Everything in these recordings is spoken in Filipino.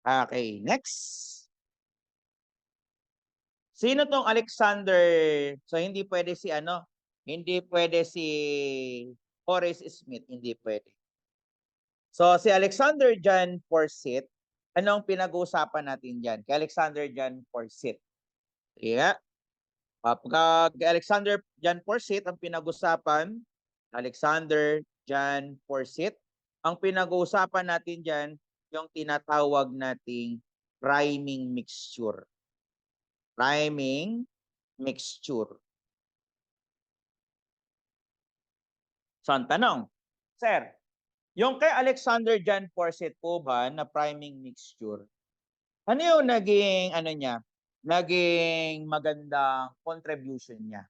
Okay, next. Sino tong Alexander? So hindi pwede si ano, hindi pwede si Horace Smith, hindi pwede. So si Alexander John Forsyth, anong pinag-uusapan natin diyan? Kay Alexander John Forsyth. Yeah. Pagka Alexander John Forsyth ang pinag-usapan, Alexander John Forsyth, ang pinag-uusapan natin diyan yung tinatawag nating priming mixture. Priming mixture. So, ang tanong, Sir, yung kay Alexander John Forsyth po ba na priming mixture, ano yung naging, ano niya, naging magandang contribution niya?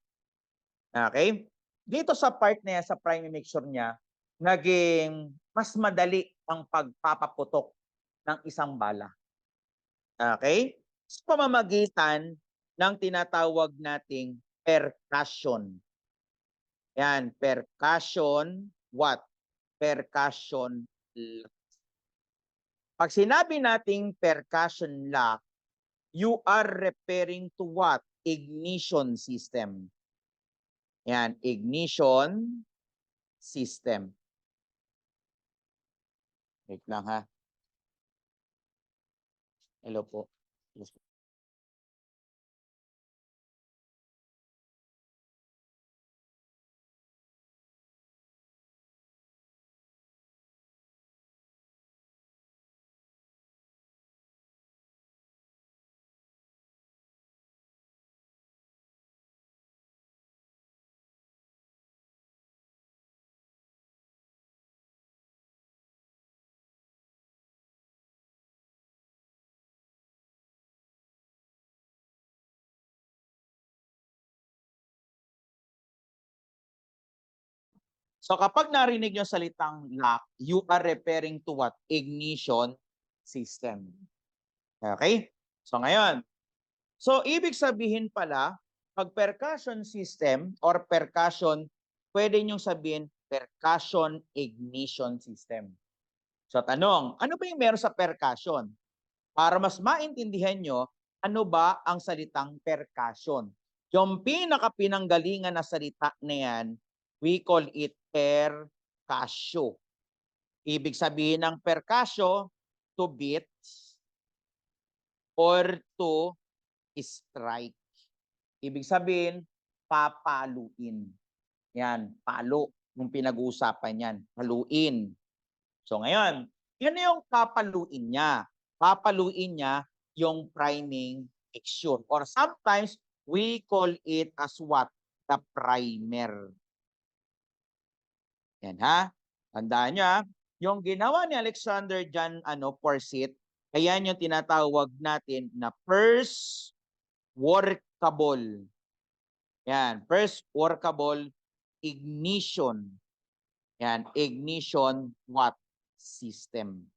Okay? Dito sa part na yan, sa priming mixture niya, naging mas madali ang pagpapaputok ng isang bala. Okay? Sa pamamagitan ng tinatawag nating percussion. Yan, percussion, what? Percussion lock. Pag sinabi nating percussion lock, you are referring to what? Ignition system. Yan, ignition system. Wait lang ha. Hello po. Yes po. So kapag narinig nyo salitang lock, you are referring to what? Ignition system. Okay? So ngayon, so ibig sabihin pala, pag percussion system or percussion, pwede nyong sabihin percussion ignition system. So tanong, ano ba yung meron sa percussion? Para mas maintindihan nyo, ano ba ang salitang percussion? Yung pinakapinanggalingan na salita na yan, we call it percussion. Ibig sabihin ng percussion, to beat or to strike. Ibig sabihin, papaluin. Yan, palo. Yung pinag-uusapan yan, paluin. So ngayon, yan yung papaluin niya. Papaluin niya yung priming mixture. Or sometimes, we call it as what? The primer. Yan ha. Tandaan niyo ha. Yung ginawa ni Alexander John Forsyth, ayan yung tinatawag natin na first workable. Yan, first workable ignition. Yan, ignition what? System.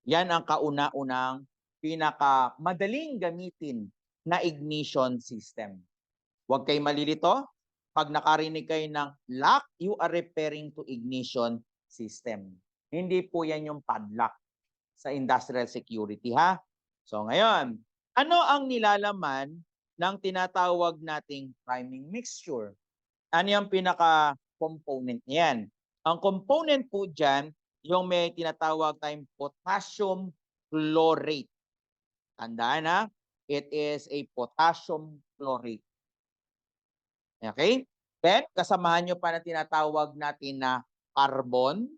Yan ang kauna-unang pinakamadaling gamitin na ignition system. Huwag kayo malilito. Pag nakarinig kayo ng lock, you are referring to ignition system. Hindi po yan yung padlock sa industrial security ha. So ngayon, ano ang nilalaman ng tinatawag nating priming mixture? Ano yung pinaka-component niyan? Ang component po dyan, yung may tinatawag tayong potassium chlorate. Tandaan ha, it is a potassium chlorate. Okay? Then, kasamahan nyo pa na tinatawag natin na carbon.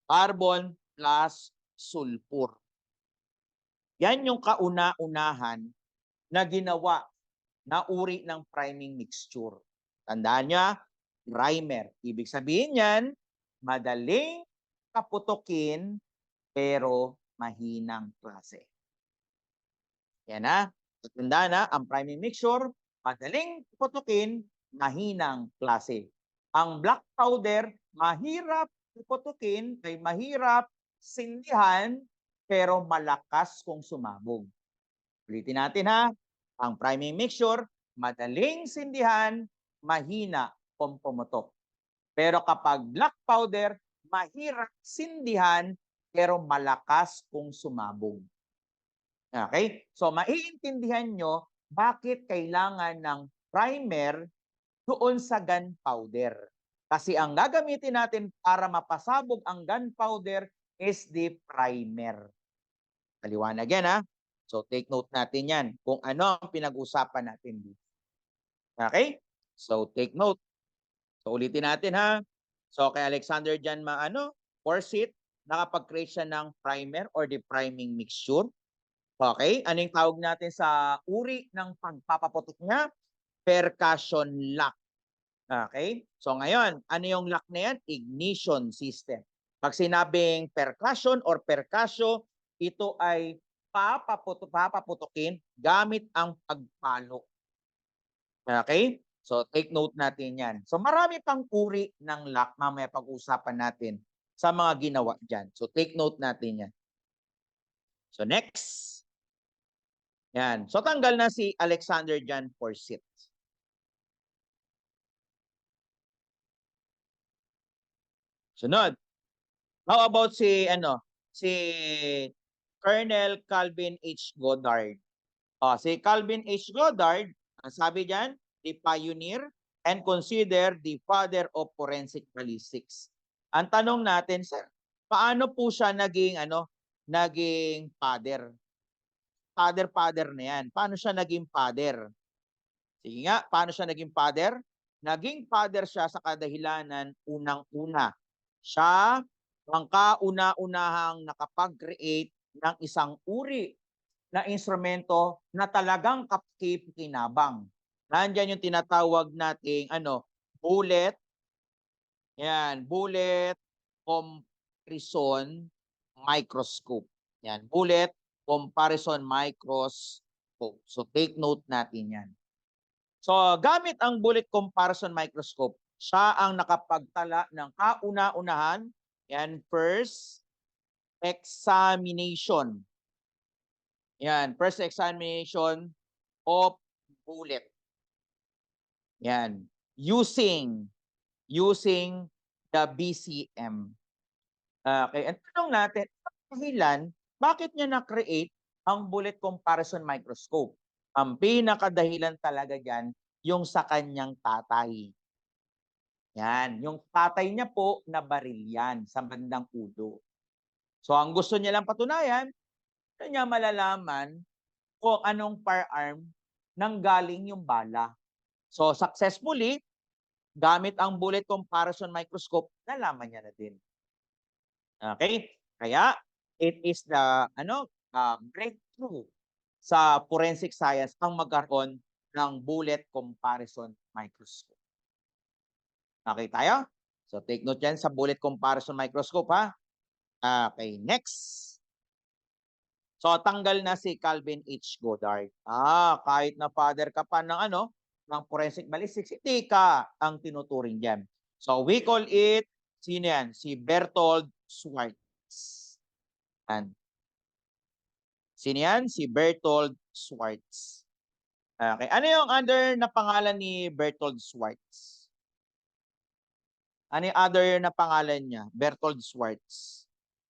Carbon plus sulfur. Yan yung kauna-unahan na ginawa na uri ng priming mixture. Tandaan nyo, primer. Ibig sabihin yan, madaling kaputukin pero mahinang klase. Yan ha. Tandaan na, ang priming mixture, madaling putukin, mahinang klase. Ang black powder, mahirap putukin, ay mahirap sindihan, pero malakas kung sumabog. Ulitin natin ha. Ang priming mixture, madaling sindihan, mahina kung pumutok. Pero kapag black powder, mahirap sindihan, pero malakas kung sumabog. Okay? So, maiintindihan nyo bakit kailangan ng primer doon sa gunpowder. Kasi ang gagamitin natin para mapasabog ang gunpowder is the primer. Paliwanag yan, ha? So, take note natin yan kung ano ang pinag-usapan natin dito. Okay? So, take note. So, ulitin natin, ha? So, kay Alexander dyan, Forsyth, nakapag-create siya ng primer or the priming mixture. Okay? Anong tawag natin sa uri ng pagpapaputok niya? Percussion lock. Okay? So ngayon, ano yung lock na yan? Ignition system. Pag sinabing percussion or percussion, ito ay papaputukin gamit ang pagpalo. Okay? So take note natin yan. So marami pang uri ng lock, mamaya pag-usapan natin sa mga ginawa dyan. So take note natin yan. So next. Yan. So tanggal na si Alexander Jan Forsyth. Sunod. How about si Colonel Calvin H. Goddard? Si Calvin H. Goddard, ang sabi diyan, the pioneer and considered the father of forensic ballistics. Ang tanong natin, sir, paano po siya naging father? Father na yan. Paano siya naging father? Sige nga, paano siya naging father? Naging father siya sa kadahilanan unang-una. Siya ang kauna-unahang nakapag-create ng isang uri na instrumento na talagang kapkikinabang. Nandiyan yung tinatawag nating bullet. Yan, bullet comparison microscope. Yan, bullet comparison microscope. So take note natin yan. So gamit ang bullet comparison microscope, siya ang nakapagtala ng kauna-unahan, yan, first examination. Yan, first examination of bullet. Yan, using the BCM. Okay, ang tanong natin, dahilan, bakit niya na-create ang bullet comparison microscope? Ang pinakadahilan talaga diyan, yung sa kanyang tatay. Yan, yung tatay niya po na barilyan sa bandang ulo. So ang gusto niya lang patunayan, niya malalaman kung anong firearm nang galing yung bala. So successfully, gamit ang bullet comparison microscope, nalaman niya na din. Okay? Kaya it is the breakthrough sa forensic science ang magkaroon ng bullet comparison microscope. Okay tayo? So take note yan sa bullet comparison microscope, ha? Okay, next. So tanggal na si Calvin H. Goddard. Kahit na father ka pa ng ng forensic ballistics, hindi ka ang tinuturing diyan. So we call it, sino yan? Si Berthold Schwartz. And sino yan? Si Berthold Schwartz. Okay. Ano yung other na pangalan ni Berthold Schwartz? Ano yung other na pangalan niya? Berthold Schwartz.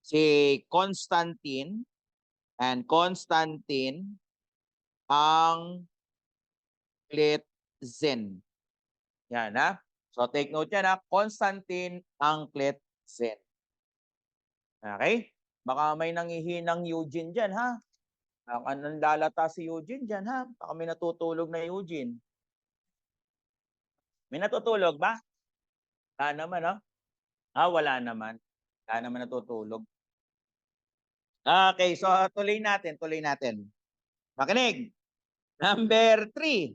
Si Konstantin and Konstantin ang Kletzen. Yan, ha? So take note yan, ha? Konstantin ang Kletzen. Okay? Baka may nangihinang Eugene dyan, ha? Anong lalata si Eugene dyan, ha? Baka may natutulog na Eugene. May natutulog ba? Wala naman, no? Wala naman. Wala naman natutulog. Okay, so tuloy natin. Makinig. Number 3.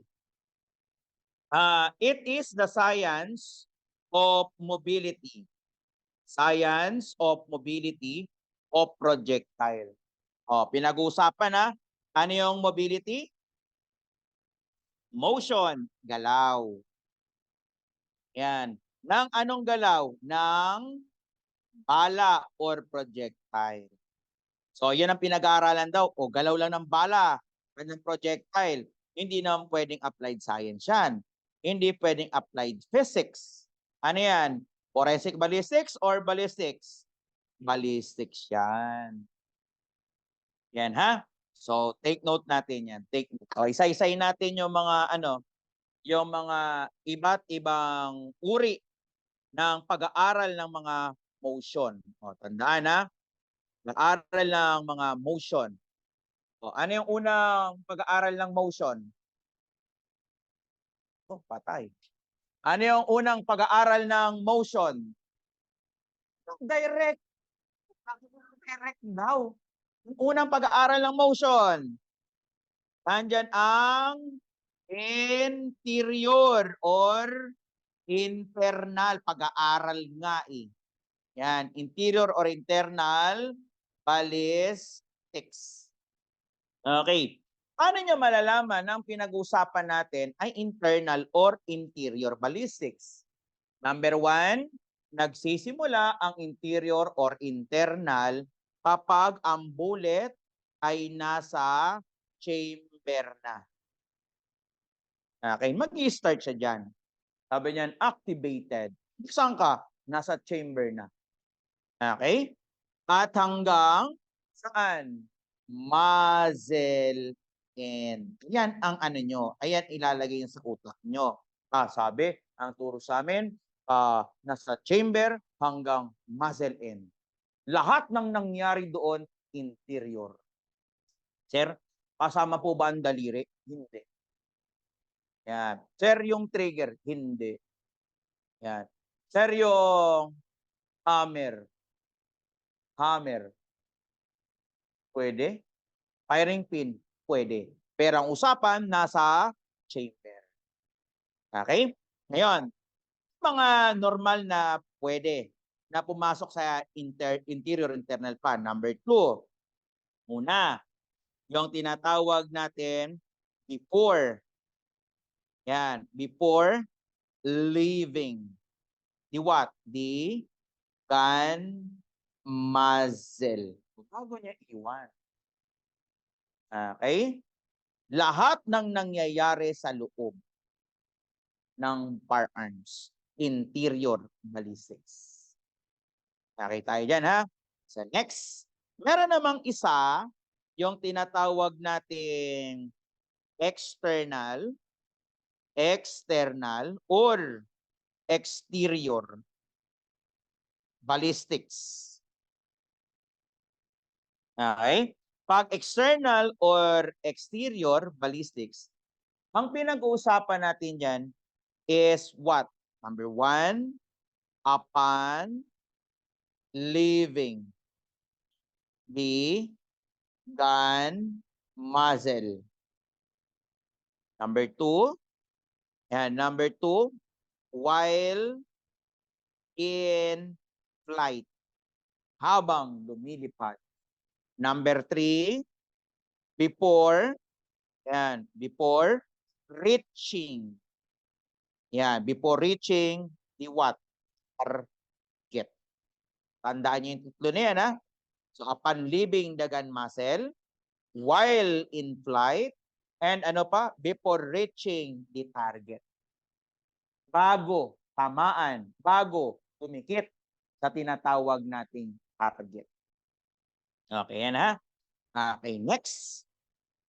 It is the science of mobility. Science of mobility of projectile. Pinag-uusapan na. Ano yung mobility? Motion, galaw. Yan. Nang anong galaw? Nang bala or projectile. So, yan ang pinag-aaralan daw. Galaw lang ng bala, ng projectile. Hindi naman pwedeng applied science yan. Hindi pwedeng applied physics. Ano yan? Forensic ballistics or ballistics? ballistics yan. Yan ha. So take note natin yan. Take note. O, isa-isayin natin yung mga yung mga iba't ibang uri ng pag-aaral ng mga motion. O, tandaan ha. Pag-aaral ng mga motion. O, ano yung unang pag-aaral ng motion? Oh, patay. Ano yung unang pag-aaral ng motion? Direct. Direct daw. Yung unang pag-aaral ng motion. Nandyan ang interior or internal. Pag-aaral nga eh. Yan. Interior or internal ballistics. Okay. Paano nyo malalaman ang pinag-usapan natin ay internal or interior ballistics? Number 1, nagsisimula ang interior or internal kapag ang bullet ay nasa chamber na. Okay, mag-i-start siya dyan. Sabi niyan, activated. Saan ka? Nasa chamber na. Okay? At hanggang saan? Muzzle end. Yan ang ano nyo. Ayan ilalagay sa utak nyo. Sabi, ang turo sa amin, nasa chamber hanggang muzzle end. Lahat ng nangyari doon, interior. Sir, kasama po ba ang daliri? Hindi. Yan. Sir, yung trigger? Hindi. Yan. Sir, yung hammer? Hammer. Pwede. Firing pin? Pwede. Pero ang usapan, nasa chamber. Okay? Ngayon, mga normal na pwede na pumasok sa interior internal fan. Number 2, una, yung tinatawag natin before. Yan, before leaving. The what? The gun muzzle. Bago niya iwan. Okay? Lahat ng nangyayari sa loob ng firearms, interior ballistics. Okay tayo dyan ha. So next, meron namang isa, yung tinatawag nating external, or exterior ballistics. Okay? Pag external or exterior ballistics, ang pinag-uusapan natin dyan is what? Number 1, upon leaving the gun muzzle. Number 2, and number 2, while in flight, habang lumilipad. Number 3, before, yan, before reaching. Yan, before reaching the what? Target. Tandaan niyo yung titlo na yan, ha? So, upon leaving the gun muzzle, while in flight, and ano pa? Before reaching the target. Bago tamaan, bago tumikit sa tinatawag nating target. Okay, yan ha? Okay, next.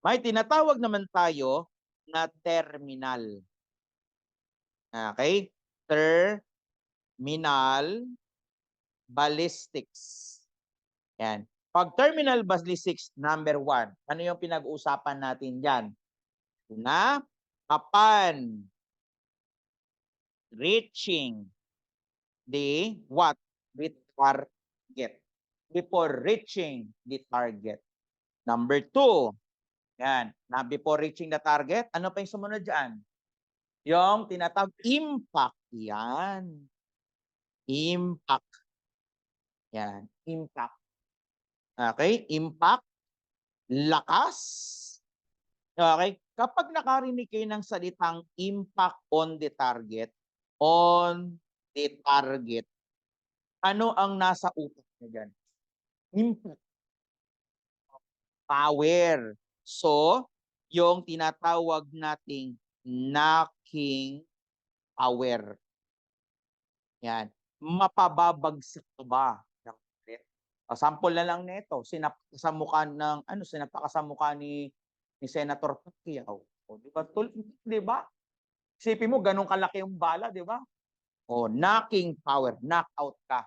May tinatawag naman tayo na terminal. Okay? Terminal ballistics. Yan. Pag terminal ballistics, number 1, ano yung pinag-uusapan natin dyan? Una, upon reaching the what? The target. Before reaching the target. Number 2, yan. Na before reaching the target, ano pa yung sumunod dyan? Yung tinatawag impact. Yan. Impact. Yan. Impact. Okay? Impact. Lakas. Okay? Kapag nakarinig kayo ng salitang impact on the target, ano ang nasa utak niya dyan? Impact. Power. So, yung tinatawag nating knocking power. Yan. Mapababagsak ba ng bullet? Sample na lang nito, sa mukha ng ano, sinapak sa mukha ni Senator Pacquiao. O, 'di ba, 'di ba? Isipin mo gano'n kalaki yung bala, 'di ba? O, knocking power, knockout ka.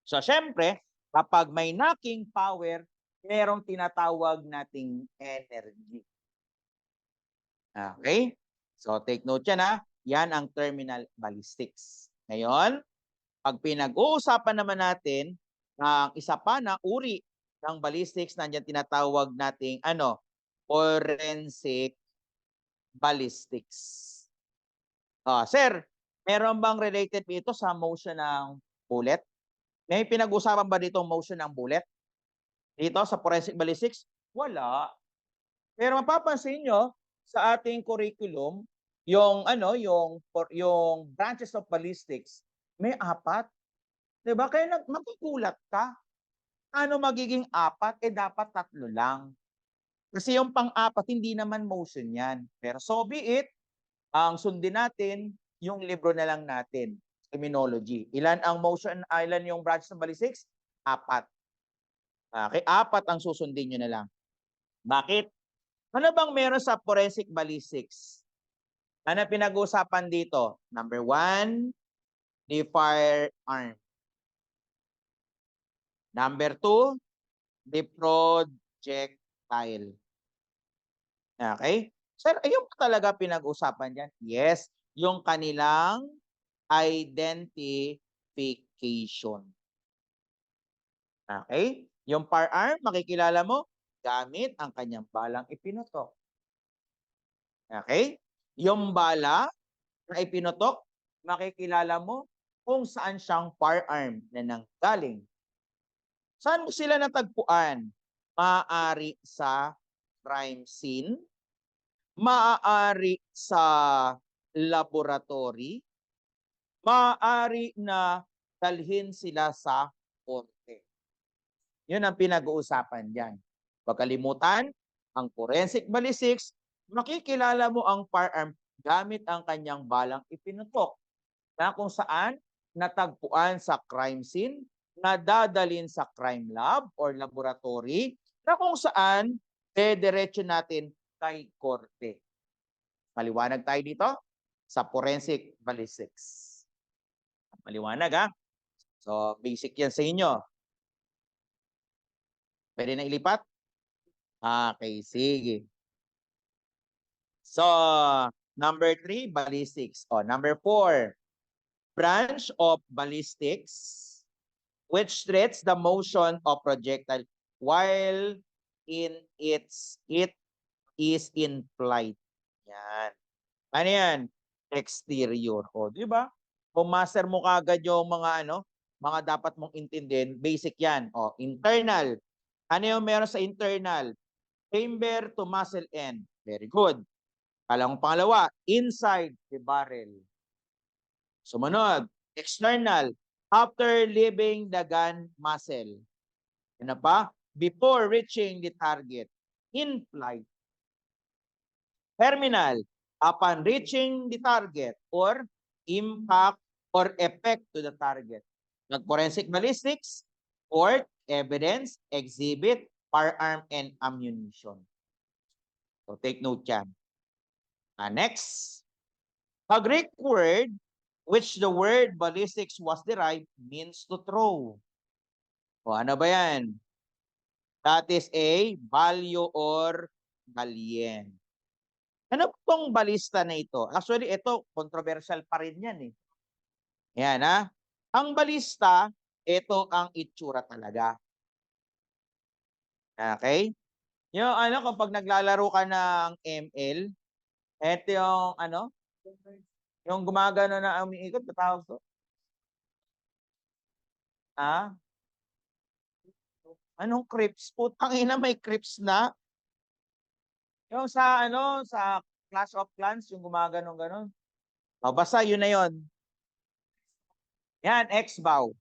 So, siyempre, kapag may knocking power, merong tinatawag nating energy. Okay? So, take note yan, ha. Yan ang terminal ballistics. Ngayon, pag pinag-uusapan naman natin ang isa pa na uri ng ballistics, nandiyan tinatawag nating ano, forensic ballistics. Sir, meron bang related ito sa motion ng bullet? May pinag-usapan ba dito motion ng bullet? Dito sa forensic ballistics? Wala. Pero mapapansin nyo sa ating curriculum, yung ano, yung branches of ballistics, may 4. 'Di ba? Kaya magugulat ka. Ano magiging 4? Dapat 3 lang. Kasi yung pang-4 hindi naman motion 'yan. Pero so be it, ang sundin natin yung libro na lang natin, terminology. Ilan ang motion, ilan yung branches ng ballistics? 4. Okay, 4 ang susundin nyo na lang. Bakit? Ano bang meron sa forensic ballistics? Ano pinag-uusapan dito? Number 1, the firearm. Number 2, the projectile. Okay? Sir, ayun pa talaga pinag-usapan dyan? Yes, yung kanilang identification. Okay? Yung firearm, makikilala mo, gamit ang kanyang balang ipinutok. Okay? Yung bala na ipinutok, makikilala mo kung saan siyang firearm na nanggaling. Saan sila natagpuan? Maaari sa crime scene, maaari sa laboratory, maaari na dalhin sila sa korte. Yun ang pinag-uusapan diyan. Huwag kalimutan, ang forensic ballistics, makikilala mo ang firearm gamit ang kanyang balang ipinutok na kung saan natagpuan sa crime scene, na dadalhin sa crime lab or laboratory, na kung saan diretso natin kay korte. Maliwanag tayo dito sa forensic ballistics. Maliwanag, ha? So, basic yan sa inyo. Pwede na ilipat? Okay, sige. So, number 3, ballistics. Number 4, branch of ballistics which treats the motion of projectile while it is in flight. Yan. Ano yan? Exterior. Di ba? Kung master mo kagad yung mga dapat mong intindihin, basic yan. Internal. Ano yung meron sa internal? Chamber to muzzle end. Very good. Pangalawa, inside the barrel. Sumunod, external, after leaving the gun muzzle. Ano pa? Before reaching the target, in flight. Terminal, upon reaching the target or impact or effect to the target. Forensic ballistics, court, evidence, exhibit, firearm, and ammunition. So take note yan. Next, a Greek word which the word ballistics was derived means to throw. Ano ba yan? That is a balyo or balyen. Ano pong balista na ito? Actually, ito, controversial pa rin yan eh. Yan, ha? Ang balista, ito ang itsura talaga. Okay? Yung kapag naglalaro ka ng ML, ito yung yung gumagano na umiikot, patawag to? Anong crips? Putang ina, may crips na. Yung sa sa Clash of Clans, yung gumagano ganon. Basta yun na yun. Yan, X-bow.